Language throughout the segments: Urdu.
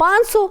500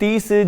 30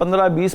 15, 20,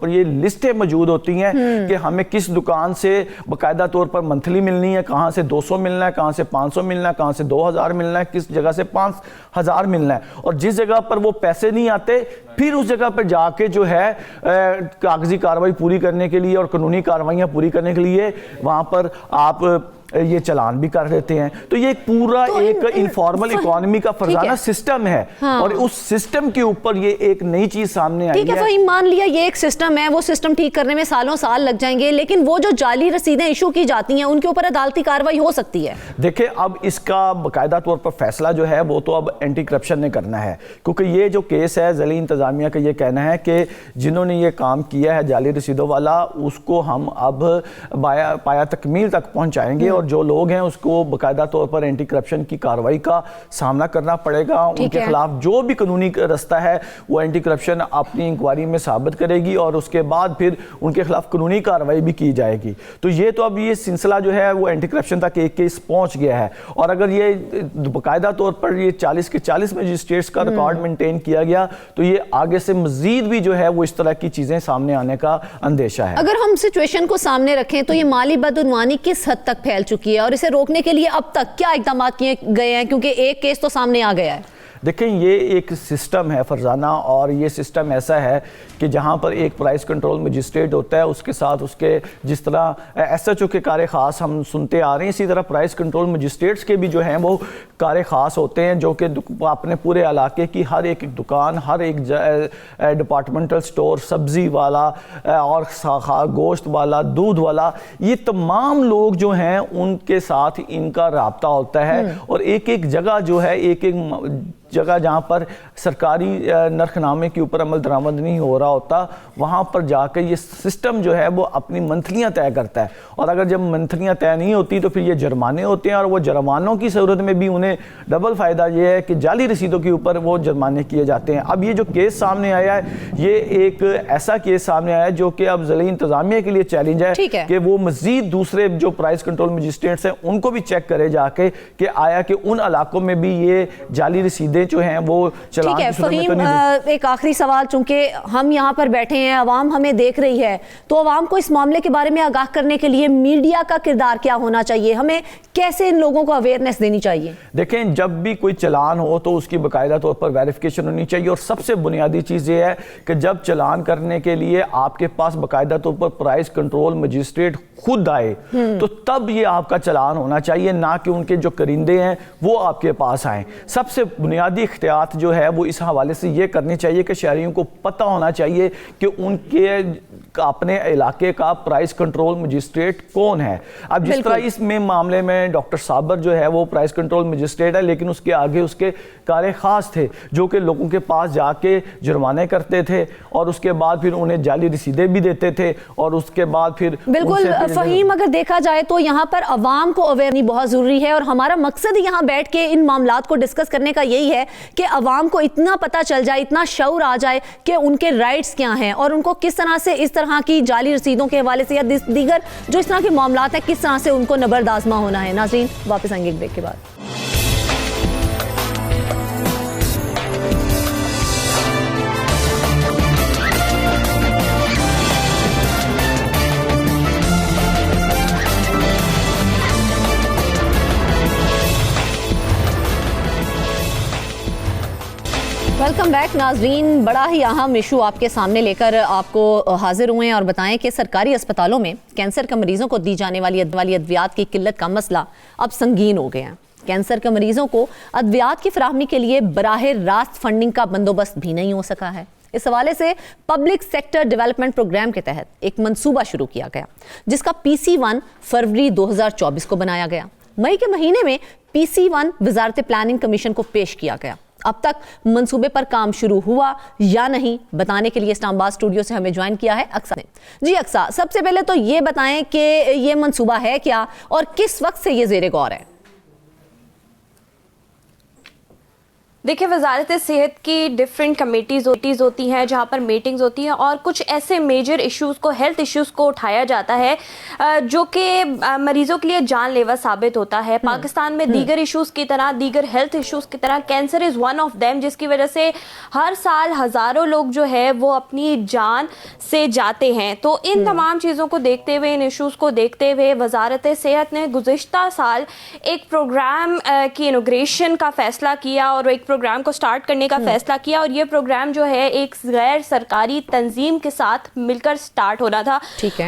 پر یہ لسٹیں موجود ہوتی ہیں کہ ہمیں کس دکان سے باقاعدہ طور پر منتھلی ملنی ہے, کہاں سے 200 ملنا ہے, کہاں سے 500 ملنا ہے, کہاں سے 2000 ملنا ہے, کس جگہ سے 5000 ملنا ہے, اور جس جگہ پر وہ پیسے نہیں آتے پھر اس جگہ پر جا کے جو ہے کاغذی کارروائی پوری کرنے کے لیے اور قانونی کارروائیاں پوری کرنے کے لیے وہاں پر آپ یہ چلان بھی کر لیتے ہیں. تو یہ پورا ایک انفارمل اکانومی کا فرزانہ سسٹم ہے, اور اس سسٹم کے اوپر یہ ایک نئی چیز سامنے آئی ہے. ٹھیک ہے فہیم, مان لیا یہ ایک سسٹم ہے, وہ سسٹم ٹھیک کرنے میں سالوں سال لگ جائیں گے, لیکن وہ جو جعلی رسیدیں ایشو کی جاتی ہیں ان کے اوپر عدالتی کارروائی ہو سکتی ہے. دیکھیں اب اس کا باقاعدہ طور پر فیصلہ جو ہے وہ تو اب اینٹی کرپشن نے کرنا ہے, کیونکہ یہ جو کیس ہے ضلعی انتظامیہ کا یہ کہنا ہے کہ جنہوں نے یہ کام کیا ہے جعلی رسیدوں والا, اس کو ہم اب پایا تکمیل تک پہنچائیں گے, اور جو لوگ ہیں اس کو باقاعدہ طور پر اینٹی کرپشن کی کارروائی کا سامنا کرنا پڑے گا. ان کے خلاف جو بھی قانونی رستہ ہے وہ اینٹی کرپشن اپنی انکوائری میں ثابت کرے گی, اور اس کے بعد پھر ان کے خلاف قانونی کارروائی بھی کی جائے گی. تو یہ تو اب یہ سلسلہ جو ہے وہ اینٹی کرپشن تک ایک کیس پہنچ گیا ہے, اور اگر یہ باقاعدہ طور پر یہ 40 کے 40 مجسٹریٹس کا ریکارڈ مینٹین کیا گیا تو یہ آگے سے مزید بھی جو ہے وہ اس طرح کی چیزیں سامنے آنے کا اندیشہ ہے. اگر ہم سچویشن کو سامنے رکھیں تو یہ مالی بدعنوانی کس حد تک پھیل چکی ہے, اور اسے روکنے کے لیے اب تک کیا اقدامات کیے گئے ہیں, کیونکہ ایک کیس تو سامنے آ گیا ہے. دیکھیں یہ ایک سسٹم ہے فرزانہ, اور یہ سسٹم ایسا ہے کہ جہاں پر ایک پرائز کنٹرول مجسٹریٹ ہوتا ہے, اس کے ساتھ اس کے جس طرح ایس ایچ او کے کار خاص ہم سنتے آ رہے ہیں, اسی طرح پرائز کنٹرول مجسٹریٹس کے بھی جو ہیں وہ کار خاص ہوتے ہیں, جو کہ اپنے پورے علاقے کی ہر ایک دکان, ہر ایک ڈپارٹمنٹل سٹور, سبزی والا اور گوشت والا, دودھ والا, یہ تمام لوگ جو ہیں ان کے ساتھ ان کا رابطہ ہوتا ہے, اور ایک ایک جگہ جو ہے ایک ایک جگہ جہاں پر سرکاری نرخ نامے کے اوپر عمل درآمد نہیں ہو رہا ہوتا, وہاں پر جا کے یہ سسٹم جو ہے وہ اپنی منتھلیاں طے کرتا ہے, اور اگر جب منتھلیاں طے نہیں ہوتی تو پھر یہ جرمانے ہوتے ہیں, اور وہ جرمانوں کی صورت میں بھی انہیں ڈبل فائدہ یہ ہے کہ جعلی رسیدوں کے اوپر وہ جرمانے کیے جاتے ہیں. اب یہ جو کیس سامنے آیا ہے یہ ایک ایسا کیس سامنے آیا ہے جو کہ اب ضلعی انتظامیہ کے لیے چیلنج ہے کہ وہ مزید دوسرے جو پرائز کنٹرول مجسٹریٹس ہیں ان کو بھی چیک کرے جا کے کہ آیا کہ ان علاقوں میں بھی یہ جعلی رسیدیں جو ہیں وہ چلان ٹھیک ہے. فہیم, ایک آخری سوال, چونکہ ہم یہاں پر بیٹھے ہیں, عوام ہمیں دیکھ رہی ہے, تو عوام کو اس معاملے کے بارے میں آگاہ کرنے کے لیے میڈیا کا کردار کیا ہونا چاہیے, ہمیں کیسے ان لوگوں کو اویئرنیس دینی چاہیے؟ دیکھیں جب بھی کوئی چلان ہو تو اس کی باقاعدہ طور پر ویریفیکیشن ہونی چاہیے, اور سب سے بنیادی چیز یہ ہے کہ جب چلان کرنے کے لیے آپ کے پاس باقاعدہ طور پر پرائز کنٹرول مجسٹریٹ خود آئے تو تب یہ آپ کا چلان ہونا چاہیے, نہ کہ ان کے جو کرندے ہیں وہ آپ کے پاس آئیں. سب سے بنیادی احتیاط جو ہے وہ اس حوالے سے یہ کرنی چاہیے کہ شہریوں کو پتہ ہونا چاہیے کہ ان کے اپنے علاقے کا پرائز کنٹرول مجسٹریٹ کون ہے. اب جس طرح اس میں معاملے میں ڈاکٹر صابر جو ہے وہ پرائز کنٹرول مجسٹریٹ ہے, لیکن اس کے آگے اس کے کار خاص تھے جو کہ لوگوں کے پاس جا کے جرمانے کرتے تھے, اور اس کے بعد پھر انہیں جعلی رسیدیں بھی دیتے تھے, اور اس کے بعد پھر بالکل فہیم, اگر دیکھا جائے تو یہاں پر عوام کو اویئر نہیں بہت ضروری ہے, اور ہمارا مقصد یہاں بیٹھ کے ان معاملات کو ڈسکس کرنے کا یہی ہے کہ عوام کو اتنا پتہ چل جائے, اتنا شعور آ جائے کہ ان کے رائٹس کیا ہیں, اور ان کو کس طرح سے اس طرح کی جعلی رسیدوں کے حوالے سے یا دیگر جو اس طرح کے معاملات ہیں کس طرح سے ان کو نبرد آزما ہونا ہے. ناظرین واپس آئیں گے ایک بریک کے بعد. ویلکم بیک ناظرین. بڑا ہی اہم ایشو آپ کے سامنے لے کر آپ کو حاضر ہوئے ہیں اور بتائیں کہ سرکاری اسپتالوں میں کینسر کے مریضوں کو دی جانے والی ادویات کی قلت کا مسئلہ اب سنگین ہو گیا ہے. کینسر کے مریضوں کو ادویات کی فراہمی کے لیے براہ راست فنڈنگ کا بندوبست بھی نہیں ہو سکا ہے. اس حوالے سے پبلک سیکٹر ڈیولپمنٹ پروگرام کے تحت ایک منصوبہ شروع کیا گیا جس کا PC1 فروری 2024 کو بنایا گیا. مئی کے مہینے میں PC1 وزارت پلاننگ کمیشن کو پیش کیا گیا. اب تک منصوبے پر کام شروع ہوا یا نہیں, بتانے کے لیے اسلام آباد اسٹوڈیو سے ہمیں جوائن کیا ہے اقصا نے. جی اقصا, سب سے پہلے تو یہ بتائیں کہ یہ منصوبہ ہے کیا اور کس وقت سے یہ زیر غور ہے؟ دیکھیں وزارت صحت کی ڈفرینٹ کمیٹیز ہوتی ہیں جہاں پر میٹنگز ہوتی ہیں اور کچھ ایسے میجر ایشوز کو ہیلتھ ایشوز کو اٹھایا جاتا ہے جو کہ مریضوں کے لیے جان لیوا ثابت ہوتا ہے. پاکستان میں دیگر ایشوز کی طرح دیگر ہیلتھ ایشوز کی طرح cancer is one of them جس کی وجہ سے ہر سال ہزاروں لوگ جو ہے وہ اپنی جان سے جاتے ہیں. تو ان تمام چیزوں کو دیکھتے ہوئے ان ایشوز کو دیکھتے ہوئے وزارت صحت نے گزشتہ سال ایک پروگرام کی انوگریشن کا فیصلہ کیا اور ایک پروگرام کو سٹارٹ کرنے کا فیصلہ کیا اور یہ پروگرام جو ہے ایک غیر سرکاری تنظیم کے ساتھ مل کر سٹارٹ ہونا تھا.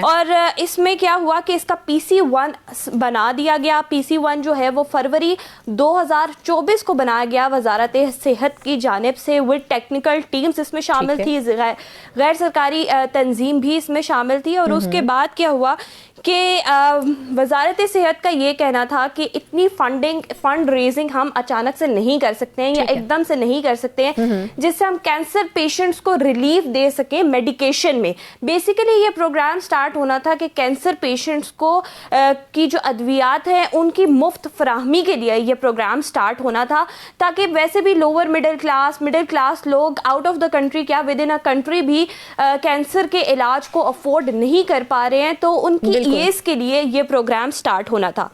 اور اس میں کیا ہوا کہ اس کا PC1 بنا دیا گیا. PC1 جو ہے وہ فروری 2024 کو بنایا گیا وزارت صحت کی جانب سے ود ٹیکنیکل ٹیمز اس میں شامل تھی, غیر سرکاری تنظیم بھی اس میں شامل تھی. اور اس کے بعد کیا ہوا کہ وزارت صحت کا یہ کہنا تھا کہ اتنی فنڈ ریزنگ ہم اچانک سے نہیں کر سکتے ہیں یا ایک دم سے نہیں کر سکتے ہیں جس سے ہم کینسر پیشنٹس کو ریلیف دے سکیں میڈیکیشن میں. بیسیکلی یہ پروگرام سٹارٹ ہونا تھا کہ کینسر پیشنٹس کو کی جو ادویات ہیں ان کی مفت فراہمی کے لیے یہ پروگرام سٹارٹ ہونا تھا تاکہ ویسے بھی لوور مڈل کلاس لوگ آؤٹ آف دا کنٹری کیا ود ان کنٹری بھی کینسر کے علاج کو افورڈ نہیں کر پا رہے ہیں تو ان کی اس کے لیے یہ پروگرام سٹارٹ ہونا تھا.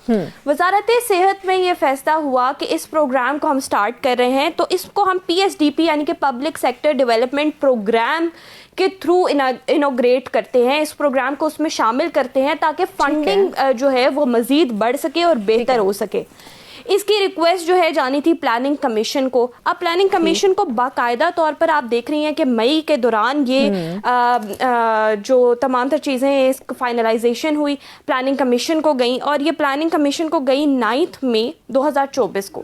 وزارت صحت میں یہ فیصلہ ہوا کہ اس پروگرام کو ہم سٹارٹ کر رہے ہیں تو اس کو ہم PSDP یعنی کہ پبلک سیکٹر ڈیولپمنٹ پروگرام کے تھرو انوگریٹ کرتے ہیں. اس پروگرام کو اس میں شامل کرتے ہیں تاکہ فنڈنگ جو ہے وہ مزید بڑھ سکے اور بہتر ہو سکے. اس کی ریکویسٹ جو ہے جانی تھی پلاننگ کمیشن کو. اب پلاننگ کمیشن کو باقاعدہ طور پر آپ دیکھ رہی ہیں کہ مئی کے دوران یہ جو تمام تر چیزیں اس فائنلائزیشن ہوئی پلاننگ کمیشن کو گئیں اور یہ پلاننگ کمیشن کو گئی 9 مئی 2024 کو.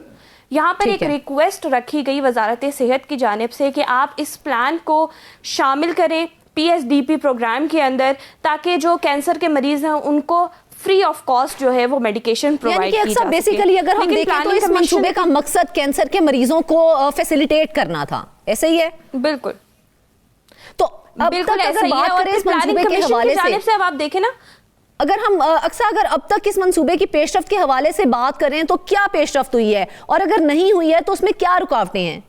یہاں پر ایک ریکویسٹ رکھی گئی وزارت صحت کی جانب سے کہ آپ اس پلان کو شامل کریں PSDP پروگرام کے اندر تاکہ جو کینسر کے مریض ہیں ان کو فری آف کاسٹ جو ہے وہ میڈیکیشن پرووائڈ کی جا سکے. بیسیکلی اگر ہم دیکھیں تو اس منصوبے کا مقصد کینسر کے مریضوں کو فیسیلیٹیٹ کرنا تھا, ایسے ہی ہے؟ بالکل. تو اب تک اگر بات کریں اس منصوبے کے حوالے سے اب آپ دیکھیں نا اگر اب تک اس منصوبے کی پیش رفت کے حوالے سے بات کریں تو کیا پیش رفت ہوئی ہے اور اگر نہیں ہوئی ہے تو اس میں کیا رکاوٹیں ہیں؟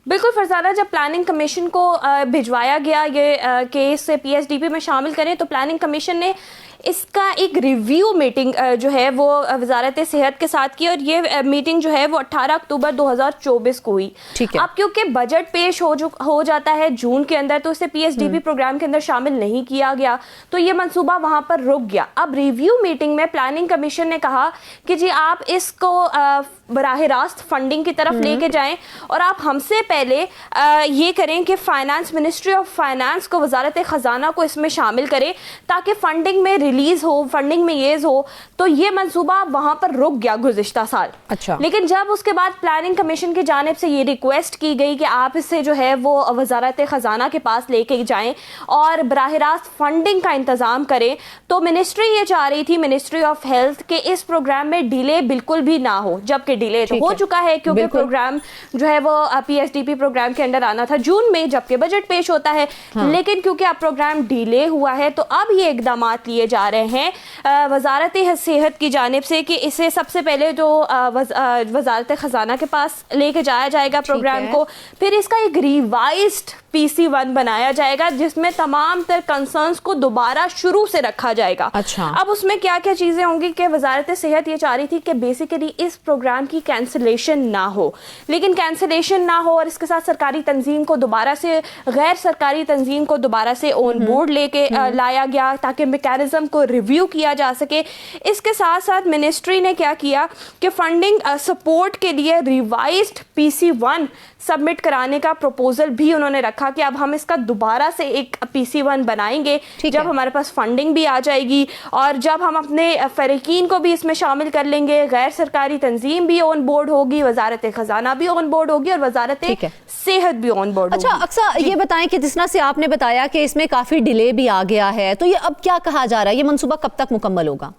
بالکل فرزانہ, جب پلاننگ کمیشن کو بھجوایا گیا یہ کیس PSDP میں شامل کریں تو پلاننگ کمیشن نے اس کا ایک ریویو میٹنگ جو ہے وہ وزارت صحت کے ساتھ کی اور یہ میٹنگ جو ہے وہ 18 اکتوبر 2024 کو ہوئی. اب کیونکہ بجٹ پیش ہو جاتا ہے جون کے اندر تو اسے PSDP پروگرام کے اندر شامل نہیں کیا گیا تو یہ منصوبہ وہاں پر رک گیا. اب ریویو میٹنگ میں پلاننگ کمیشن نے کہا کہ جی آپ اس کو براہ راست فنڈنگ کی طرف لے کے جائیں اور آپ ہم سے پہلے یہ کریں کہ فائنانس منسٹری آف فائنانس کو وزارت خزانہ کو اس میں شامل کریں تاکہ فنڈنگ میں ریلیز ہو, فنڈنگ میں یہ ہو. تو یہ منصوبہ وہاں پر رک گیا گزشتہ سال. لیکن جب اس کے بعد پلاننگ کمیشن کی جانب سے یہ ریکویسٹ کی گئی کہ آپ اس سے جو ہے وہ وزارت خزانہ کے پاس لے کے جائیں اور براہ راست فنڈنگ کا انتظام کریں تو منسٹری یہ چاہ رہی تھی, منسٹری آف ہیلتھ, کہ اس پروگرام میں ڈیلے بالکل بھی نہ ہو. جبکہ ڈیلے تو ہو چکا ہے کیونکہ پروگرام جو ہے وہ PSDP پروگرام کے انڈر آنا تھا جون میں جبکہ بجٹ پیش ہوتا ہے. لیکن کیونکہ اب پروگرام ڈیلے ہوا ہے تو اب یہ اقدامات لیے جا رہے ہیں وزارت صحت کی جانب سے کہ اسے سب سے پہلے جو وزارت خزانہ کے پاس لے کے جایا جائے گا پروگرام کو, پھر اس کا ایک ریوائزڈ PC1 بنایا جائے گا جس میں تمام تر کنسرنز کو دوبارہ شروع سے رکھا جائے گا. اب اس میں کیا کیا چیزیں ہوں گی کہ وزارت صحت یہ چاہ رہی تھی کہ بیسیکلی اس پروگرام کی کینسلیشن نہ ہو, لیکن کینسلیشن نہ ہو اور اس کے ساتھ سرکاری تنظیم کو دوبارہ سے غیر سرکاری تنظیم کو دوبارہ سے آن بورڈ لے کے لایا گیا تاکہ میکینزم کو ریویو کیا جا سکے. اس کے ساتھ ساتھ منسٹری نے کیا کیا کہ فنڈنگ سپورٹ کے لیے ریوائزڈ PC1 سبمٹ کرانے کا پروپوزل بھی انہوں نے رکھا کہ اب ہم اس کا دوبارہ سے ایک PC1 بنائیں گے جب ہمارے پاس فنڈنگ بھی آ جائے گی اور جب ہم اپنے فریقین کو بھی اس میں شامل کر لیں گے, غیر سرکاری تنظیم بھی آن بورڈ ہوگی, وزارت خزانہ بھی آن بورڈ ہوگی اور وزارت صحت بھی آن بورڈ ہوگی. اچھا اقصیٰ یہ بتائیں کہ جس طرح سے آپ نے بتایا کہ اس میں کافی ڈیلے بھی آ گیا ہے تو یہ اب کیا کہا جا رہا ہے, یہ منصوبہ کب تک مکمل ہوگا؟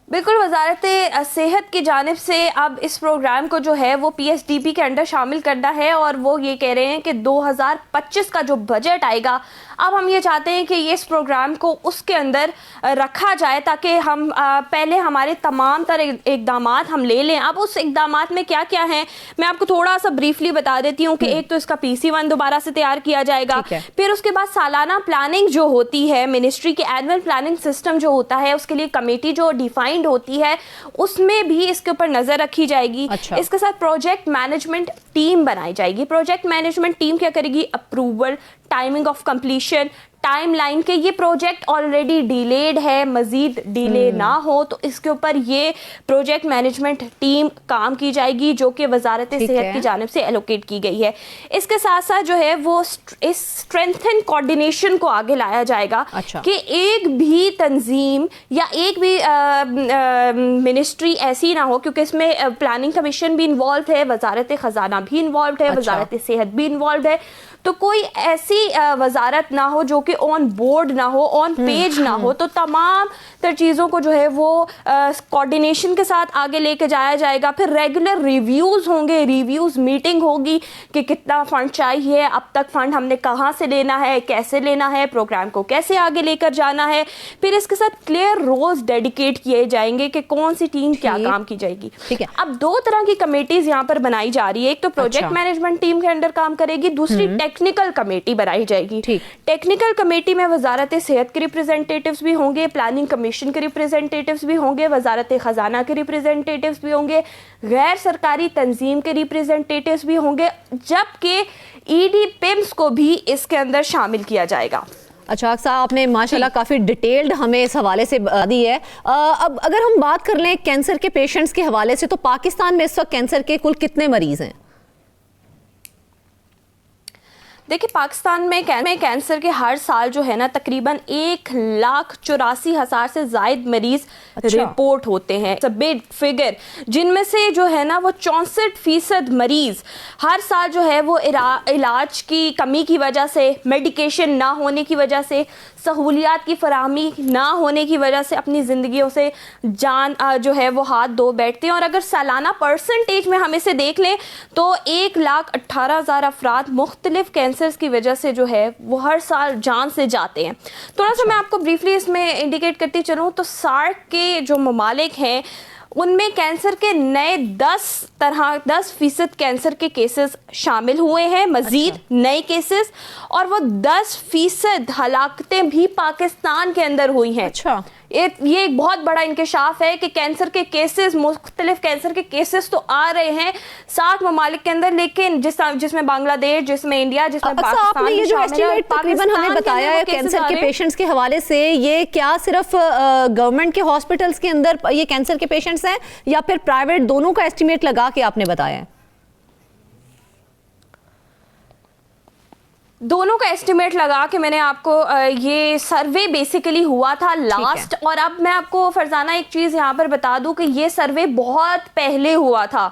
بالکل وزارت صحت کی جانب سے اب اس پروگرام کو جو ہے وہ PSDP کے انڈر شامل کرنا ہے اور وہ یہ کہہ رہے ہیں کہ 2025 کا جو بجٹ آئے گا اب ہم یہ چاہتے ہیں کہ یہ اس پروگرام کو اس کے اندر رکھا جائے تاکہ ہم پہلے ہمارے تمام تر اقدامات ہم لے لیں. اب اس اقدامات میں کیا کیا ہیں میں آپ کو تھوڑا سا بریفلی بتا دیتی ہوں کہ ایک تو اس کا PC1 دوبارہ سے تیار کیا جائے گا, پھر اس کے بعد سالانہ پلاننگ جو ہوتی ہے منسٹری کے اینول پلاننگ سسٹم جو ہوتا ہے اس کے لیے کمیٹی جو ڈیفائنڈ ہوتی ہے اس میں بھی اس کے اوپر نظر رکھی جائے گی. اس کے ساتھ پروجیکٹ مینجمنٹ ٹیم بنائی جائے گی. پروجیکٹ مینجمنٹ ٹیم کیا کرے گی؟ Approval, timing of completion, time line کے یہ پروجیکٹ آلریڈی ڈیلیڈ ہے, مزید ڈیلے نہ ہو, تو اس کے اوپر یہ پروجیکٹ مینجمنٹ ٹیم کام کی جائے گی جو کہ وزارت صحت کی جانب سے ایلوکیٹ کی گئی ہے. اس کے ساتھ ساتھ جو ہے وہ اسٹرینتھن کوآرڈینیشن کو آگے لایا جائے گا کہ ایک بھی تنظیم یا ایک بھی منسٹری ایسی نہ ہو, کیونکہ اس میں پلاننگ کمیشن بھی انوالوڈ ہے, وزارت خزانہ بھی انوالوڈ ہے, وزارت صحت بھی انوالوڈ ہے, تو کوئی ایسی وزارت نہ ہو جو کہ آن بورڈ نہ ہو, آن پیج نہ ہو. تو تمام تر چیزوں کو جو ہے وہ کوآرڈینیشن کے ساتھ آگے لے کے جایا جائے گا. پھر ریگولر ریویوز ہوں گے, ریویوز میٹنگ ہوگی کہ کتنا فنڈ چاہیے, اب تک فنڈ ہم نے کہاں سے لینا ہے, کیسے لینا ہے, پروگرام کو کیسے آگے لے کر جانا ہے. پھر اس کے ساتھ کلیئر رولز ڈیڈیکیٹ کیے جائیں گے کہ کون سی ٹیم کیا کام کی جائے گی. اب دو طرح کی کمیٹیز یہاں پر بنائی جا رہی ہے, ایک تو پروجیکٹ مینجمنٹ ٹیم کے انڈر کام کرے گی, دوسری ٹیکنیکل کمیٹی بنائی جائے گی. ٹیکنیکل کمیٹی میں وزارت صحت کے ریپرزینٹیٹیوز بھی ہوں گے, پلاننگ کمیشن کے ریپرزینٹیٹیوز بھی ہوں گے, وزارت خزانہ کے ریپرزینٹیٹیوز بھی ہوں گے, غیر سرکاری تنظیم کے ریپرزینٹیٹیوز بھی ہوں گے, جبکہ PIMS کو بھی اس کے اندر شامل کیا جائے گا. اچھا صاحب, آپ نے ماشاءاللہ کافی ڈیٹیلڈ ہمیں اس حوالے سے دی ہے. اب اگر ہم بات کر لیں کینسر کے پیشنٹس کے حوالے سے, تو پاکستان میں اس وقت کینسر کے کل کتنے مریض ہیں؟ دیکھیں پاکستان میں کینسر کے ہر سال جو ہے نا تقریباً 1,84,000 سے زائد مریض رپورٹ ہوتے ہیں. بگ فگر, جن میں سے جو ہے نا وہ 64% مریض ہر سال جو ہے وہ علاج کی کمی کی وجہ سے, میڈیکیشن نہ ہونے کی وجہ سے, سہولیات کی فراہمی نہ ہونے کی وجہ سے اپنی زندگیوں سے جان جو ہے وہ ہاتھ دھو بیٹھتے ہیں. اور اگر سالانہ پرسنٹیج میں ہم اسے دیکھ لیں تو 1,18,000 افراد مختلف کینسر کی وجہ سے جو ہے وہ ہر سال جان سے جاتے ہیں. تھوڑا سا میں آپ کو بریفلی اس میں انڈیکیٹ کرتی چلوں تو SAARC کے جو ممالک ہیں ان میں کینسر کے نئے 10% کینسر کے کیسز شامل ہوئے ہیں, مزید نئے کیسز, اور وہ 10% ہلاکتیں بھی پاکستان کے اندر ہوئی ہیں. یہ ایک بہت بڑا انکشاف ہے کہ کینسر کے کیسز, مختلف کینسر کے کیسز تو آ رہے ہیں 60 ممالک کے اندر, لیکن جس میں بنگلہ دیش, جس میں انڈیا, جس میں پاکستان, یہ جو ایسٹیمیٹ تقریباً ہمیں بتایا ہے کینسر کے پیشنٹس کے حوالے سے, یہ کیا صرف گورنمنٹ کے ہاسپٹلس کے اندر یہ کینسر کے پیشنٹس ہیں یا پھر پرائیویٹ, دونوں کا ایسٹیمیٹ لگا کے آپ نے بتایا ہے؟ دونوں کا ایسٹیمیٹ لگا کے میں نے آپ کو یہ سروے بیسیکلی ہوا تھا لاسٹ. اور اب میں آپ کو فرزانہ ایک چیز یہاں پر بتا دوں کہ یہ سروے بہت پہلے ہوا تھا,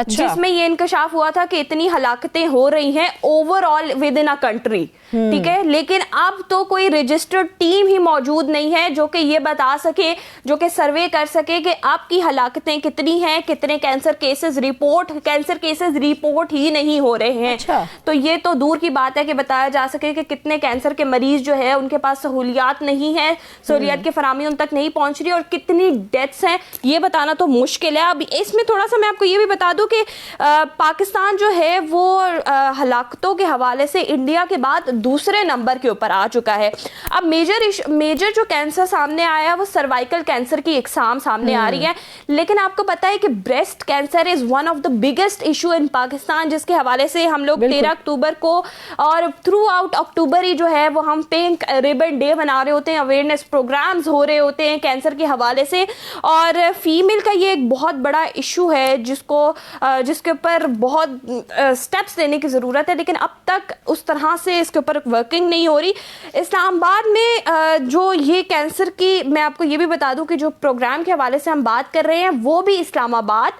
جس میں یہ انکشاف ہوا تھا کہ اتنی ہلاکتیں ہو رہی ہیں over all with in a country. ٹھیک ہے, لیکن اب تو کوئی رجسٹرڈ ٹیم ہی موجود نہیں ہے جو کہ یہ بتا سکے, جو کہ سروے کر سکے کہ آپ کی ہلاکتیں کتنی ہیں, کتنے کینسر کیسز رپورٹ ہی نہیں ہو رہے ہیں. تو یہ تو دور کی بات ہے کہ بتایا جا سکے کہ کتنے کینسر کے مریض جو ہے ان کے پاس سہولیات نہیں ہے, سہولیات کی فراہمی ان تک نہیں پہنچ رہی, اور کتنی ڈیتھس ہیں یہ بتانا تو مشکل ہے. اب اس میں تھوڑا سا میں آپ کو یہ بھی بتا دوں کہ پاکستان جو ہے وہ ہلاکتوں کے حوالے سے انڈیا کے بعد دوسرے نمبر کے اوپر آ چکا ہے. اب میجر جو کینسر سامنے آیا وہ سروائکل کینسر کی اقسام سامنے آ رہی ہے, لیکن آپ کو پتا ہے کہ breast cancer is one of the biggest issue in Pakistan, جس کے حوالے سے ہم لوگ 13 اکتوبر کو اور تھرو آؤٹ اکتوبر ہی جو ہے وہ ہم پنک ریبن ڈے منا رہے ہوتے ہیں, اویئرنیس پروگرامز ہو رہے ہوتے ہیں کینسر کے حوالے سے. اور فیمیل کا یہ ایک بہت بڑا ایشو ہے جس کے اوپر بہت سٹیپس لینے کی ضرورت ہے, لیکن اب تک اس طرح سے اس کے اوپر ورکنگ نہیں ہو رہی. اسلام آباد میں جو یہ کینسر کی, میں آپ کو یہ بھی بتا دوں کہ جو پروگرام کے حوالے سے ہم بات کر رہے ہیں وہ بھی اسلام آباد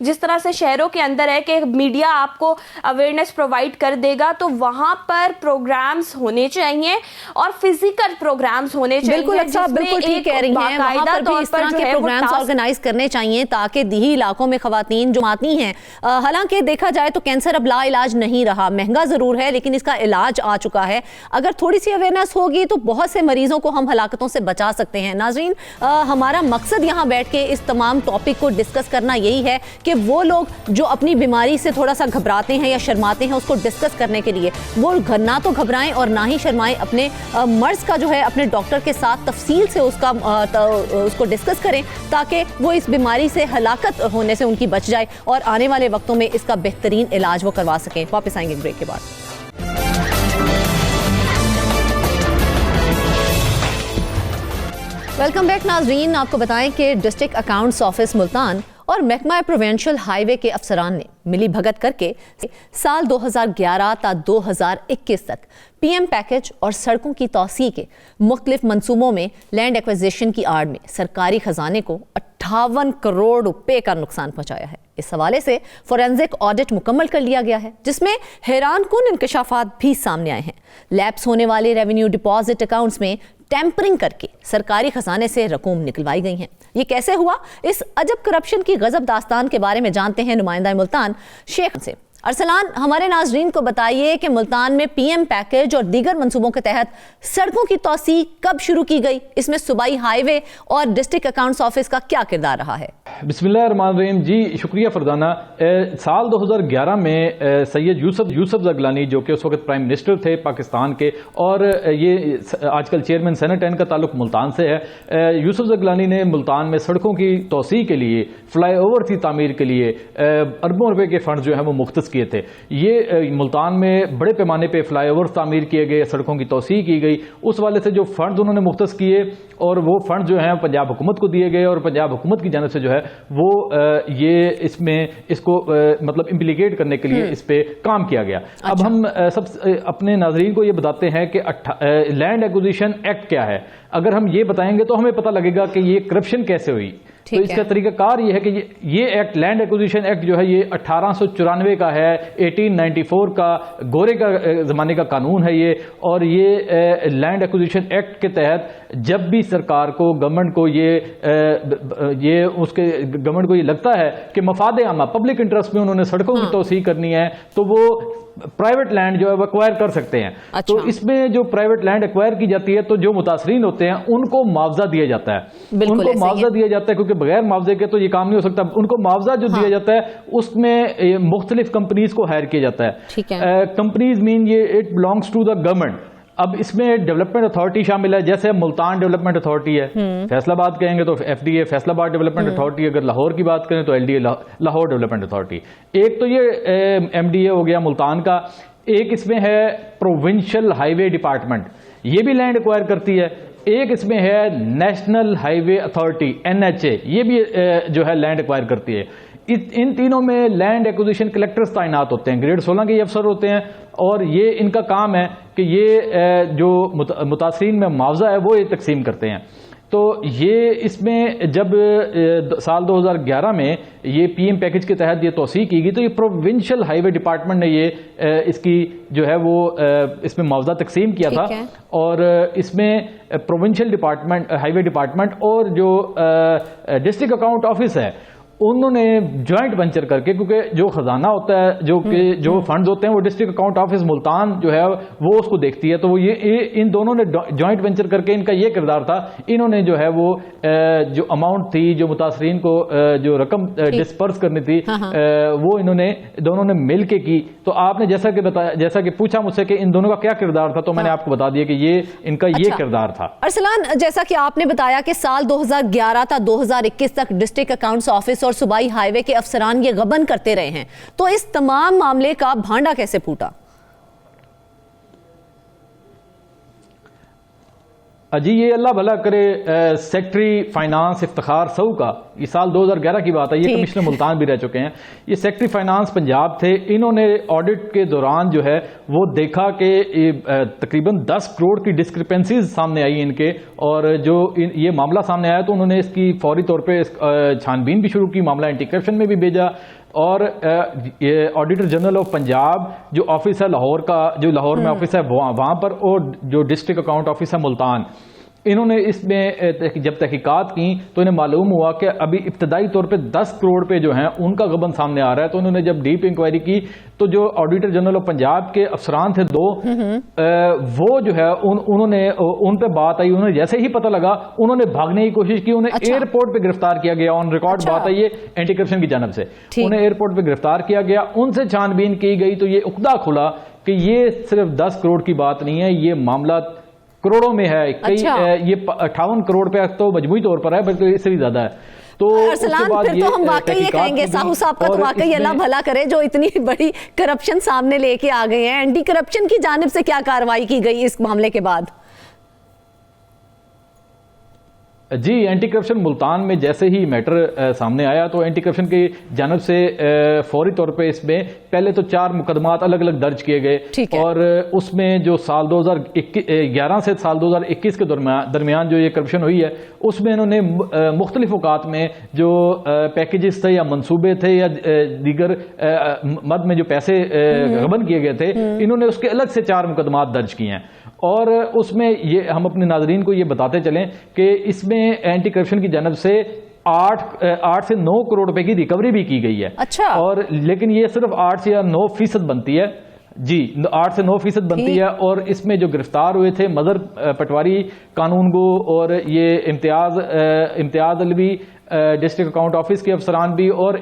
جس طرح سے شہروں کے اندر ہے کہ میڈیا آپ کو اویئرنیس پرووائڈ کر دے گا, تو وہاں پر پروگرامز ہونے چاہیے اور فزیکل پروگرامز ہونے چاہیے. بالکل اچھا, بالکل ٹھیک کہہ رہی ہیں, وہاں پر بھی اس طرح کے پروگرامز آرگنائز کرنے چاہیے تاکہ دیہی علاقوں میں خواتین جو آتی ہیں, حالانکہ دیکھا جائے تو کینسر اب لا علاج نہیں رہا, مہنگا ضرور ہے لیکن اس کا علاج آ چکا ہے. اگر تھوڑی سی اویئرنیس ہوگی تو بہت سے مریضوں کو ہم ہلاکتوں سے بچا سکتے ہیں. ناظرین, ہمارا مقصد یہاں بیٹھ کے اس تمام ٹاپک کو ڈسکس کرنا یہی ہے کہ وہ لوگ جو اپنی بیماری سے تھوڑا سا گھبراتے ہیں یا شرماتے ہیں, اس کو ڈسکس کرنے کے لیے وہ نہ تو گھبرائیں اور نہ ہی شرمائیں, اپنے مرض کا جو ہے اپنے ڈاکٹر کے ساتھ تفصیل سے اس کو ڈسکس کریں تاکہ وہ اس بیماری سے ہلاکت ہونے سے ان کی بچ جائے اور آنے والے وقتوں میں اس کا بہترین علاج وہ کروا سکیں. واپس آئیں گے بریک کے بعد. ویلکم بیک ناظرین, آپ کو بتائیں کہ ڈسٹرکٹ اکاؤنٹس آفس ملتان اور محکمہ پروونشل ہائی وے کے افسران نے ملی بھگت کر کے سال 2011 تا 2021 تک پی ایم پیکج اور سڑکوں کی توسیع کے مختلف منصوبوں میں لینڈ ایکویزیشن کی آڑ میں سرکاری خزانے کو 58 کروڑ روپے کا نقصان پہنچایا ہے. اس حوالے سے فورینزک آڈٹ مکمل کر لیا گیا ہے جس میں حیران کن انکشافات بھی سامنے آئے ہیں. لیپس ہونے والے ریونیو ڈپازٹ اکاؤنٹس میں ٹیمپرنگ کر کے سرکاری خزانے سے رقوم نکلوائی گئی ہیں. یہ کیسے ہوا؟ اس عجب کرپشن کی غضب داستان کے بارے میں جانتے ہیں نمائندہ ملتان شیخ سے. ارسلان, ہمارے ناظرین کو بتائیے کہ ملتان میں پی ایم پیکج اور دیگر منصوبوں کے تحت سڑکوں کی توسیع کب شروع کی گئی؟ اس میں صوبائی ہائی وے اور ڈسٹرکٹ اکاؤنٹس آفس کا کیا کردار رہا ہے؟ بسم اللہ الرحمن الرحیم. جی شکریہ فرزانہ. سال 2011 میں سید یوسف زغلانی جو کہ اس وقت پرائم منسٹر تھے پاکستان کے, اور یہ آج کل چیئرمین سینٹ ہے, ان کا تعلق ملتان سے ہے. یوسف زغلانی نے ملتان میں سڑکوں کی توسیع کے لیے, فلائی اوور کی تعمیر کے لیے اربوں روپے کے فنڈ جو ہیں وہ مختص کیے تھے. یہ ملتان میں بڑے پیمانے پہ فلائی اوور تعمیر کیے گئے, سڑکوں کی توسیع کی گئی. اس والے سے جو فنڈ انہوں نے مختص کیے اور وہ فنڈ جو ہیں پنجاب حکومت کو دیے گئے, اور پنجاب حکومت کی جانب سے جو ہے وہ یہ اس کو مطلب امپلیکیٹ کرنے کے لیے اس پہ کام کیا گیا. اب ہم سب اپنے ناظرین کو یہ بتاتے ہیں کہ لینڈ ایکوزیشن ایکٹ کیا ہے. اگر ہم یہ بتائیں گے تو ہمیں پتہ لگے گا کہ یہ کرپشن کیسے ہوئی. تو اس کا طریقہ کار یہ ہے کہ یہ ایکٹ, لینڈ ایکوزیشن ایکٹ جو ہے یہ 1894 کا ہے, 1894 کا گورے کا زمانے کا قانون ہے یہ. اور یہ لینڈ ایکوزیشن ایکٹ کے تحت جب بھی سرکار کو, گورنمنٹ کو گورنمنٹ کو یہ لگتا ہے کہ مفاد عامہ, پبلک انٹرسٹ میں انہوں نے سڑکوں کی توسیع کرنی ہے, تو وہ پرائیویٹ لینڈ جو ہے وہ ایکوائر کر سکتے ہیں. تو اس میں جو پرائیویٹ لینڈ ایکوائر کی جاتی ہے تو جو متاثرین ہوتے ہیں ان کو معاوضہ دیا جاتا ہے. ان کو معاوضہ دیا جاتا ہے کیونکہ بغیر معاوضے کے تو یہ کام نہیں ہو سکتا. ان کو معاوضہ جو دیا جاتا ہے اس میں مختلف کمپنیز کو ہائر کیا جاتا ہے. کمپنیز مین یہ it belongs to the government. اب اس میں ڈیولپمنٹ اتھارٹی شامل ہے, جیسے ملتان ڈیولپمنٹ اتھارٹی ہے, فیصل آباد کہیں گے تو ایف ڈی اے فیصل آباد ڈیولپمنٹ اتھارٹی, اگر لاہور کی بات کریں تو L D A Lahore development authority. ایک تو یہ ایم ڈی اے ہو گیا ملتان کا. ایک اس میں ہے پروونشل ہائی وے ڈپارٹمنٹ, یہ بھی لینڈ ایکوائر کرتی ہے. ایک اس میں ہے نیشنل ہائی وے اتھارٹی NHA, یہ بھی جو ہے لینڈ ایکوائر کرتی ہے. ان تینوں میں لینڈ ایکوزیشن کلیکٹرز تعینات ہوتے ہیں, گریڈ 16 کے یہ افسر ہوتے ہیں, اور یہ ان کا کام ہے کہ یہ جو متاثرین میں معاوضہ ہے وہ یہ تقسیم کرتے ہیں. تو یہ اس میں جب سال 2011 میں یہ پی ایم پیکج کے تحت یہ توسیع کی گئی تو یہ پروونشل ہائی وے ڈپارٹمنٹ نے یہ اس کی جو ہے وہ اس میں معاوضہ تقسیم کیا تھا. اور اس میں پروونشل ڈپارٹمنٹ, ہائی وے ڈپارٹمنٹ اور جو ڈسٹرکٹ اکاؤنٹ آفس ہے انہوں نے جوائنٹ وینچر کر کے, کیونکہ جو خزانہ ہوتا ہے جو فنڈز ہوتے ہیں وہ ڈسٹرکٹ اکاؤنٹ آفس ملتان جو ہے وہ اس کو دیکھتی ہے, تو وہ یہ ان دونوں نے جوائنٹ وینچر کر کے, ان کا یہ کردار تھا, انہوں نے جو ہے وہ جو اماؤنٹ تھی جو متاثرین کو جو رقم ڈسپرس کرنی تھی وہ انہوں نے دونوں نے مل کے کی. تو آپ نے جیسا کہ پوچھا مجھ سے کہ ان دونوں کا کیا کردار تھا, تو میں نے آپ کو بتا دیا کہ یہ ان کا یہ کردار تھا. ارسلان, جیسا کہ آپ نے بتایا کہ سال 2011 تا 2021 تک ڈسٹرکٹ اکاؤنٹس آفس اور صوبائی ہائی وے کے افسران یہ غبن کرتے رہے ہیں, تو اس تمام معاملے کا بھانڈا کیسے پھوٹا؟ جی یہ اللہ بھلا کرے، سیکٹری فائنانس افتخار سعو کا، یہ سال 2011 کی بات ہے، یہ کمشنر ملتان بھی رہ چکے ہیں، یہ سیکٹری فائنانس پنجاب تھے، انہوں نے آڈٹ کے دوران جو ہے وہ دیکھا کہ تقریباً 10 کروڑ کی ڈسکرپنسیز سامنے آئی ان کے، اور جو یہ معاملہ سامنے آیا تو انہوں نے اس کی فوری طور پہ چھانبین بھی شروع کی، معاملہ اینٹی کرپشن میں بھی بھیجا، اور آڈیٹر جنرل آف پنجاب جو آفس ہے لاہور کا، جو لاہور میں آفس ہے وہاں پر، اور جو ڈسٹرکٹ اکاؤنٹ آفس ہے ملتان، انہوں نے اس میں جب تحقیقات کی تو انہیں معلوم ہوا کہ ابھی ابتدائی طور پہ 10 کروڑ پہ جو ہیں ان کا غبن سامنے آ رہا ہے. تو انہوں نے جب ڈیپ انکوائری کی تو جو آڈیٹر جنرل آف پنجاب کے افسران تھے دو، وہ جو ہے انہوں نے ان پہ بات آئی، انہوں نے جیسے ہی پتہ لگا انہوں نے بھاگنے کی کوشش کی، انہیں ایئرپورٹ پہ گرفتار کیا گیا، آن ریکارڈ بات ہے یہ اینٹی کرپشن کی جانب سے، انہیں ایئرپورٹ پہ گرفتار کیا گیا، ان سے چھان بین کی گئی تو یہ عقدہ کھلا کہ یہ صرف 10 کروڑ کی بات نہیں ہے، یہ معاملہ کروڑوں میں ہے، یہ 58 کروڑ پہ تو مجموعی طور پر ہے، بلکہ اس سے بھی زیادہ ہے. تو ارسلان پھر تو ہم واقعی یہ کہیں گے ساہو صاحب کا تو واقعی اللہ بھلا کرے جو اتنی بڑی کرپشن سامنے لے کے آ گئے ہیں. اینٹی کرپشن کی جانب سے کیا کارروائی کی گئی اس معاملے کے بعد؟ جی اینٹی کرپشن ملتان میں جیسے ہی میٹر سامنے آیا تو اینٹی کرپشن کی جانب سے فوری طور پہ اس میں پہلے تو 4 مقدمات الگ الگ درج کیے گئے، اور اس میں جو سال 2011 سے سال 2021 کے درمیان جو یہ کرپشن ہوئی ہے اس میں انہوں نے مختلف اوقات میں جو پیکیجز تھے یا منصوبے تھے یا دیگر مد میں جو پیسے غبن کیے گئے تھے، انہوں نے اس کے الگ سے 4 مقدمات درج کیے ہیں. اور اس میں یہ ہم اپنے ناظرین کو یہ بتاتے چلیں کہ اس میں اینٹی کرپشن کی جانب سے 8 سے 9 کروڑ روپے کی ریکوری بھی کی گئی ہے. اور لیکن یہ صرف 8 سے 9% بنتی ہے، جی 8 سے 9% بنتی ہے. اور اس میں جو گرفتار ہوئے تھے مظہر پٹواری قانون گو اور یہ امتیاز علوی ڈسٹرکٹ اکاؤنٹ آفس کے افسران بھی، اور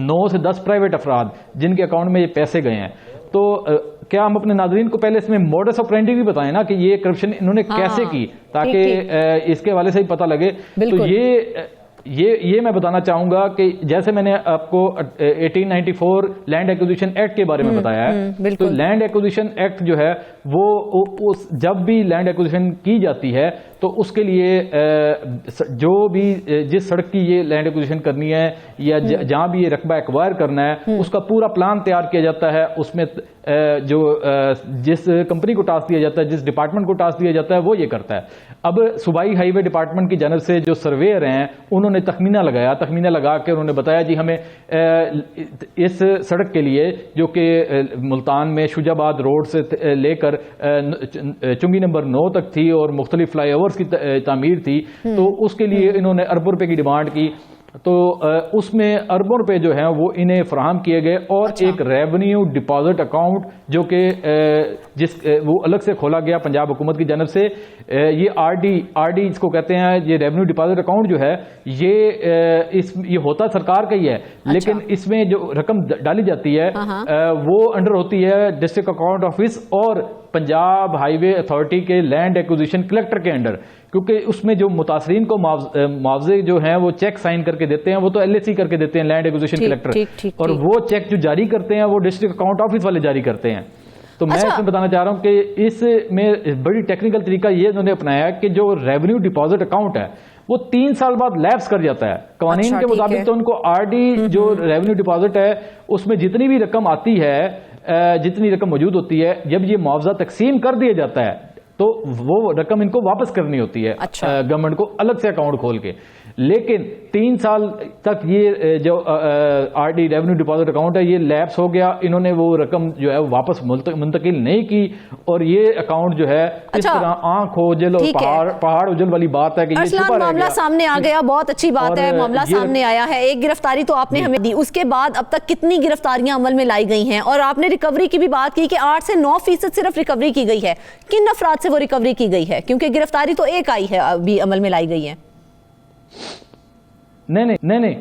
9 سے 10 پرائیویٹ افراد جن کے اکاؤنٹ میں یہ پیسے گئے ہیں. تو کیا ہم اپنے ناظرین کو پہلے اس میں موڈس آپرینڈی بھی بتائیں نا کہ یہ کرپشن انہوں نے کیسے کی، تاکہ اس کے حوالے سے ہی پتہ لگے. تو یہ میں بتانا چاہوں گا کہ جیسے میں نے آپ کو 1894 لینڈ ایکوزیشن ایکٹ کے بارے میں بتایا ہے، تو لینڈ ایکوزیشن ایکٹ جو ہے وہ جب بھی لینڈ ایکوزیشن کی جاتی ہے تو اس کے لیے جو بھی جس سڑک کی یہ لینڈ ایکوزیشن کرنی ہے یا جہاں بھی یہ رقبہ ایکوائر کرنا ہے اس کا پورا پلان تیار کیا جاتا ہے. اس میں جو جس کمپنی کو ٹاسک دیا جاتا ہے، جس ڈپارٹمنٹ کو ٹاسک دیا جاتا ہے وہ یہ کرتا ہے. اب صوبائی ہائی وے ڈپارٹمنٹ کی جانب سے جو سرویئر ہیں انہوں نے تخمینہ لگا کے انہوں نے بتایا جی ہمیں اس سڑک کے لیے جو کہ ملتان میں شجاع آباد روڈ سے لے کر چنگی نمبر 9 تک تھی اور مختلف فلائی اوورز کی تعمیر تھی، تو اس کے لیے انہوں نے اربوں روپے کی ڈیمانڈ کی. تو اس میں اربوں روپے جو ہیں وہ انہیں فراہم کیے گئے، اور ایک ریونیو ڈپازٹ اکاؤنٹ جو کہ وہ الگ سے کھولا گیا پنجاب حکومت کی جانب سے. یہ آر ڈی اس کو کہتے ہیں، یہ ریونیو ڈپازٹ اکاؤنٹ جو ہے یہ ہوتا سرکار کا ہی ہے، لیکن اس میں جو رقم ڈالی جاتی ہے وہ انڈر ہوتی ہے ڈسٹرکٹ اکاؤنٹ آفس اور پنجاب ہائی وے اتھارٹی کے لینڈ ایکوزیشن کلیکٹر کے انڈر، کیونکہ اس میں جو متاثرین کو معاوضے جو ہیں وہ چیک سائن کر کے دیتے ہیں، وہ تو LAC کر کے دیتے ہیں لینڈ ایکوزیشن کلیکٹر، اور وہ چیک جو جاری کرتے ہیں وہ ڈسٹرکٹ اکاؤنٹ آفس والے جاری کرتے ہیں. تو میں اس میں بتانا چاہ رہا ہوں کہ اس میں بڑی ٹیکنیکل طریقہ یہ انہوں نے اپنایا کہ جو ریونیو ڈپازٹ اکاؤنٹ ہے وہ 3 سال بعد لیپس کر جاتا ہے. قوانین کے مطابق تو ان کو RD جو ریونیو ڈپازٹ ہے اس میں جتنی بھی رقم آتی ہے، جتنی رقم موجود ہوتی ہے، جب یہ معاوضہ تقسیم کر دیا جاتا ہے تو وہ رقم ان کو واپس کرنی ہوتی ہے گورنمنٹ کو الگ سے اکاؤنٹ کھول کے. لیکن 3 سال تک یہ جو RD ریونیو ڈپازٹ اکاؤنٹ ہے یہ لیپس ہو گیا، انہوں نے وہ رقم جو ہے واپس منتقل نہیں کی، اور یہ اکاؤنٹ جو ہے اس طرح آنکھ اوجل اور پہاڑ اوجل والی بات ہے کہ یہ چھپا رہ گیا. معاملہ سامنے آ گیا، بہت اچھی بات ہے، معاملہ سامنے آیا ہے. ایک گرفتاری تو آپ نے ہمیں دی، اس کے بعد اب تک کتنی گرفتاریاں عمل میں لائی گئی ہیں؟ اور آپ نے ریکوری کی بھی بات کی کہ 8 سے 9% صرف ریکوری کی گئی ہے. کن افراد سے وہ ریکوری کی گئی ہے؟ کیونکہ گرفتاری تو ایک آئی ہے ابھی عمل میں لائی گئی ہے. نہیں،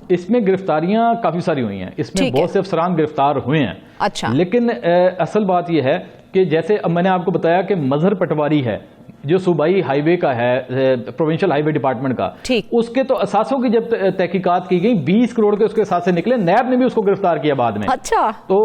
اس میں گرفتاریاں کافی ساری ہوئی ہیں، اس میں بہت سے افسران گرفتار ہوئے ہیں. لیکن اصل بات یہ ہے کہ جیسے اب میں نے آپ کو بتایا کہ مظہر پٹواری ہے جو صوبائی ہائی وے کا ہے، پروونشل ہائی وے ڈپارٹمنٹ کا، اس کے تو اثاثوں کی جب تحقیقات کی گئی 20 کروڑ کے اس کے اثاثے نکلے، نیب نے بھی اس کو گرفتار کیا بعد میں. تو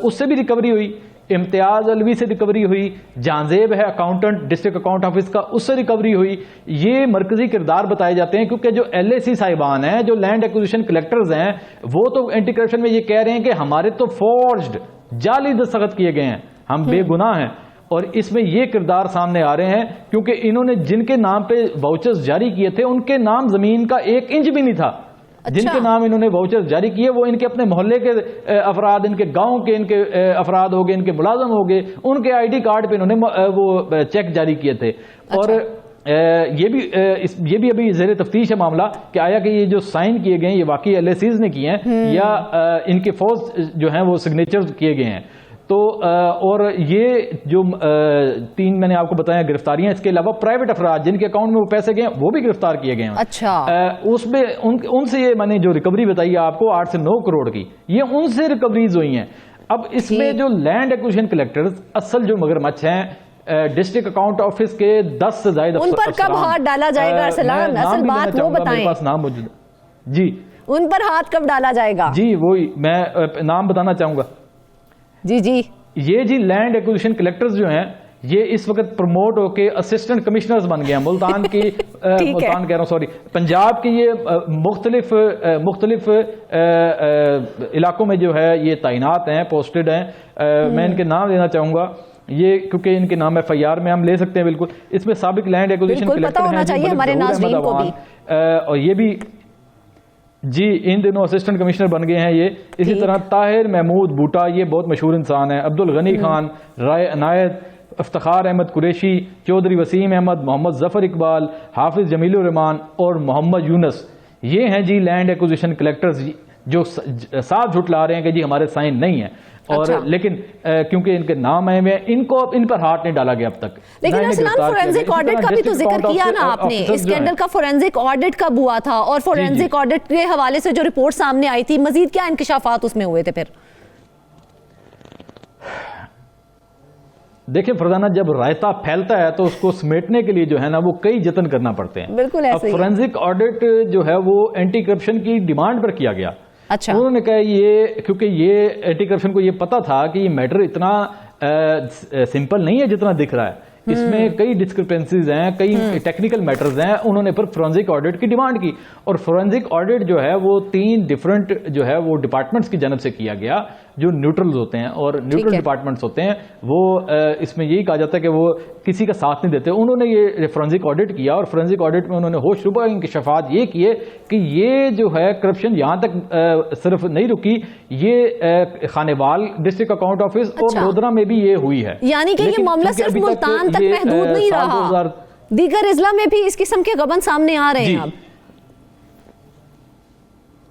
اس سے بھی ریکوری ہوئی. امتیاز علوی سے ریکوری ہوئی، جہانزیب ہے اکاؤنٹنٹ ڈسٹرکٹ اکاؤنٹ آفس کا، اس سے ریکوری ہوئی. یہ مرکزی کردار بتائے جاتے ہیں کیونکہ جو ایل اے سی صاحبان ہیں، جو لینڈ ایکوزیشن کلیکٹرز ہیں، وہ تو اینٹی کرپشن میں یہ کہہ رہے ہیں کہ ہمارے تو فورجڈ جعلی دستخط کیے گئے ہیں، ہم بے گناہ ہیں. اور اس میں یہ کردار سامنے آ رہے ہیں کیونکہ انہوں نے جن کے نام پہ واؤچرز جاری کیے تھے ان کے نام زمین کا 1 انچ بھی نہیں تھا. جن کے نام انہوں نے واؤچرز جاری کیے وہ ان کے اپنے محلے کے افراد، ان کے گاؤں کے ان کے افراد ہو گئے، ان کے ملازم ہو گئے، ان کے آئی ڈی کارڈ پہ انہوں نے وہ چیک جاری کیے تھے. اور یہ بھی ابھی زیر تفتیش ہے معاملہ کہ آیا کہ یہ جو سائن کیے گئے ہیں یہ واقعی ایل اے سیز نے کیے ہیں یا ان کے فوج جو ہیں وہ سگنیچر کیے گئے ہیں. تو اور یہ جو 3 میں نے آپ کو بتایا گرفتاریاں، اس کے علاوہ پرائیویٹ افراد جن کے اکاؤنٹ میں وہ پیسے گئے وہ بھی گرفتار کیے گئے ہیں. اچھا، اس میں ان سے یہ میں نے جو ریکوری بتائی ہے آپ کو 8 سے 9 کروڑ کی، یہ ان سے ریکوریز ہوئی ہیں. اب اس میں جو لینڈ ایکوزیشن کلیکٹرز اصل جو مگرمچھ ہیں ڈسٹرکٹ اکاؤنٹ آفس کے 10 سے زائد ان پر کب ہاتھ ڈالا جائے گا ارسلان؟ اصل بات وہ بتائیں، میرے پاس نام موجود ہے. جی ان پر ہاتھ کب ڈالا جائے گا؟ جی وہی میں نام بتانا چاہوں گا. جی جی، یہ جی لینڈ ایکوزیشن کلیکٹرز جو ہیں یہ اس وقت پروموٹ ہو کے اسسٹنٹ کمشنرز بن گئے ہیں. ملتان کی ملتان کہہ رہا ہوں سوری، پنجاب کی یہ مختلف علاقوں میں جو ہے یہ تعینات ہیں، پوسٹڈ ہیں. میں ان کے نام لینا چاہوں گا یہ کیونکہ ان کے نام ایف آئی آر میں ہم لے سکتے ہیں. بالکل اس میں سابق لینڈ ایکوزیشن کلیکٹر ہیں ہمارے ناظرین کو بھی، اور یہ بھی جی ان دنوں اسسٹنٹ کمشنر بن گئے ہیں یہ. اسی طرح طاہر محمود بوٹا یہ بہت مشہور انسان ہے، عبد الغنی خان، رائے عنایت، افتخار احمد قریشی، چودھری وسیم احمد، محمد ظفر اقبال، حافظ جمیل الرحمان اور محمد یونس. یہ ہیں جی لینڈ ایکوزیشن کلیکٹرز جو صاف جھٹلا رہے ہیں کہ جی ہمارے سائن نہیں ہیں. اور لیکن کیونکہ ان کے نام آئے ہوئے ہیں ان پر ہاتھ نہیں ڈالا گیا اب تک. لیکن ارسلان فورینزک آڈٹ کا بھی تو ذکر کیا نا آپ نے، اسکینڈل کا فورینزک آڈٹ کب ہوا تھا اور فورینزک آڈٹ کے حوالے سے جو رپورٹ سامنے آئی تھی مزید کیا انکشافات اس میں ہوئے تھے پھر؟ دیکھیں فرزانہ، جب رائتا پھیلتا ہے تو اس کو سمیٹنے کے لیے جو ہے نا وہ کئی جتن کرنا پڑتے ہیں. بالکل ایسے ہی. اب فورینزک آڈٹ جو ہے وہ اینٹی کرپشن کی ڈیمانڈ پر کیا گیا. اچھا، انہوں نے کہا یہ کیونکہ یہ اینٹی کرپشن کو یہ پتا تھا کہ یہ میٹر اتنا سمپل نہیں ہے جتنا دکھ رہا ہے، اس میں کئی ڈسکرپنسیز ہیں، کئی ٹیکنیکل میٹرز ہیں. انہوں نے پھر فورینزک آڈٹ کی ڈیمانڈ کی اور فورینزک آڈٹ جو ہے وہ 3 ڈفرنٹ جو ہے وہ ڈپارٹمنٹس کی جانب سے کیا گیا جو نیوٹرلز ہوتے ہیں. اور نیوٹرل ڈپارٹمنٹس ہوتے ہیں وہ اس میں یہی کہا جاتا ہے کہ وہ کسی کا ساتھ نہیں دیتے. انہوں نے یہ فورینزک آڈٹ کیا اور فورینزک آڈٹ میں انہوں نے ہوش ربا انکشافات یہ کیے کہ یہ جو ہے کرپشن یہاں تک صرف نہیں رکی، یہ خانیوال ڈسٹرکٹ اکاؤنٹ آفس اور لودھرا میں بھی یہ ہوئی ہے. یعنی کہ یہ معاملہ صرف ملتان تک محدود نہیں رہا، دیگر اضلاع میں بھی اس قسم کے غبن سامنے آ رہے ہیں اب.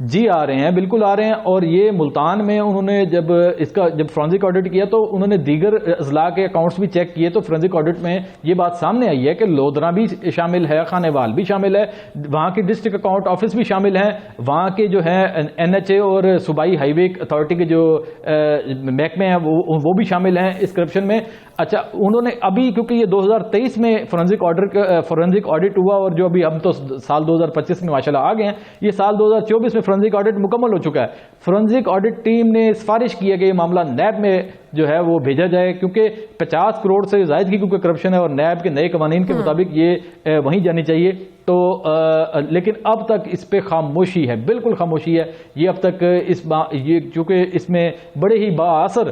جی آ رہے ہیں، بالکل آ رہے ہیں. اور یہ ملتان میں انہوں نے جب فورینزک آڈٹ کیا تو انہوں نے دیگر اضلاع کے اکاؤنٹس بھی چیک کیے تو فورینزک آڈٹ میں یہ بات سامنے آئی ہے کہ لودھرا بھی شامل ہے، خانیوال بھی شامل ہے، وہاں کے ڈسٹرکٹ اکاؤنٹ آفس بھی شامل ہیں، وہاں کے جو ہے این ایچ اے اور صوبائی ہائی وے اتھارٹی کے جو محکمے ہیں وہ بھی شامل ہیں اس کرپشن میں. اچھا، انہوں نے ابھی کیونکہ یہ 2023 میں فورینزک آڈٹ ہوا اور جو ابھی ہم تو سال 2025 میں ماشاءاللہ آ گئے ہیں، یہ سال 2024 میں فورینزک آڈٹ مکمل ہو چکا ہے. فورینزک آڈٹ ٹیم نے سفارش کی ہے کہ یہ معاملہ نیب میں جو ہے وہ بھیجا جائے کیونکہ 50 کروڑ سے زائد کی کیونکہ کرپشن ہے اور نیب کے نئے قوانین کے مطابق یہ وہیں جانی چاہیے. تو لیکن اب تک اس پہ خاموشی ہے، بالکل خاموشی ہے. یہ اب تک یہ چونکہ اس میں بڑے ہی بااثر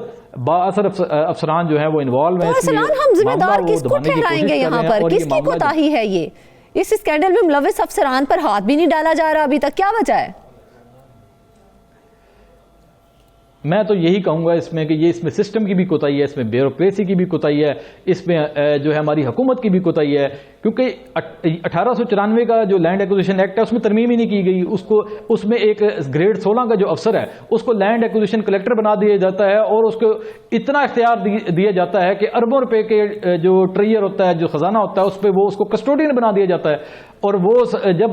افسران جو ہیں وہ انوالو ہیں. تو ہم ذمہ دار کس کو ٹھہرائیں گے یہاں پر؟ کس کی کوتاہی ہے یہ؟ اس اسکینڈل میں ملوث افسران پر ہاتھ بھی نہیں ڈالا جا رہا ابھی تک، کیا وجہ ہے؟ میں تو یہی کہوں گا اس میں کہ یہ اس میں سسٹم کی بھی کوتاہی ہے، اس میں بیوروکریسی کی بھی کوتاہی ہے، اس میں جو ہے ہماری حکومت کی بھی کوتاہی ہے کیونکہ 1894 کا جو لینڈ ایکوزیشن ایکٹ ہے اس میں ترمیم ہی نہیں کی گئی. اس میں ایک گریڈ 16 کا جو افسر ہے اس کو لینڈ ایکوزیشن کلیکٹر بنا دیا جاتا ہے اور اس کو اتنا اختیار دیا جاتا ہے کہ اربوں روپے کے جو ٹریئر ہوتا ہے، جو خزانہ ہوتا ہے، اس پہ وہ اس کو کسٹوڈین بنا دیا جاتا ہے. اور وہ جب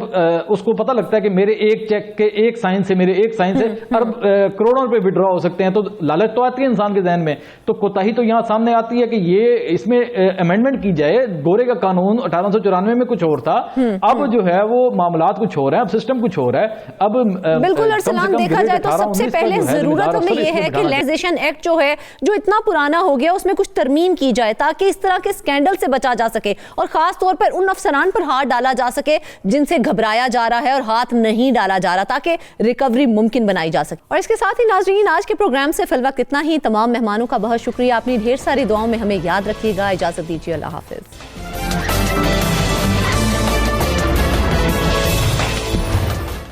اس کو پتہ لگتا ہے کہ میرے ایک چیک کے ایک سائن سے ارب کروڑوں روپے وڈرا ہو سکتے ہیں تو لالچ تو آتی ہے انسان کے ذہن میں. تو کوتاہی تو یہاں سامنے آتی ہے کہ یہ اس میں امینڈمنٹ کی جائے. گورے کا قانون 1894 میں کچھ اور تھا, اب جو ہے وہ معاملات کچھ ہو رہے ہیں, اب سسٹم کچھ ہو رہا ہے. اب بالکل ارسلان, دیکھا جائے تو سب سے پہلے ضرورت ہمیں یہ ہے کہ لیجسلیشن ایکٹ جو ہے جو اتنا پرانا ہو گیا اس میں کچھ ترمیم کی جائے تاکہ اس طرح کے اسکینڈل سے بچا جا سکے, اور خاص طور پر ان افسران پر ہاتھ ڈالا جا سکے جن سے گھبرایا جا رہا ہے اور ہاتھ نہیں ڈالا جا رہا, تاکہ ریکوری ممکن بنائی جا سکے. اور اس کے ساتھ ہی ناظرین, آج کے پروگرام سے فی الوقت اتنا ہی. تمام مہمانوں کا بہت شکریہ, اپنی ڈھیر ساری دعاؤں میں ہمیں یاد رکھیے گا. اجازت دیجیے, اللہ حافظ.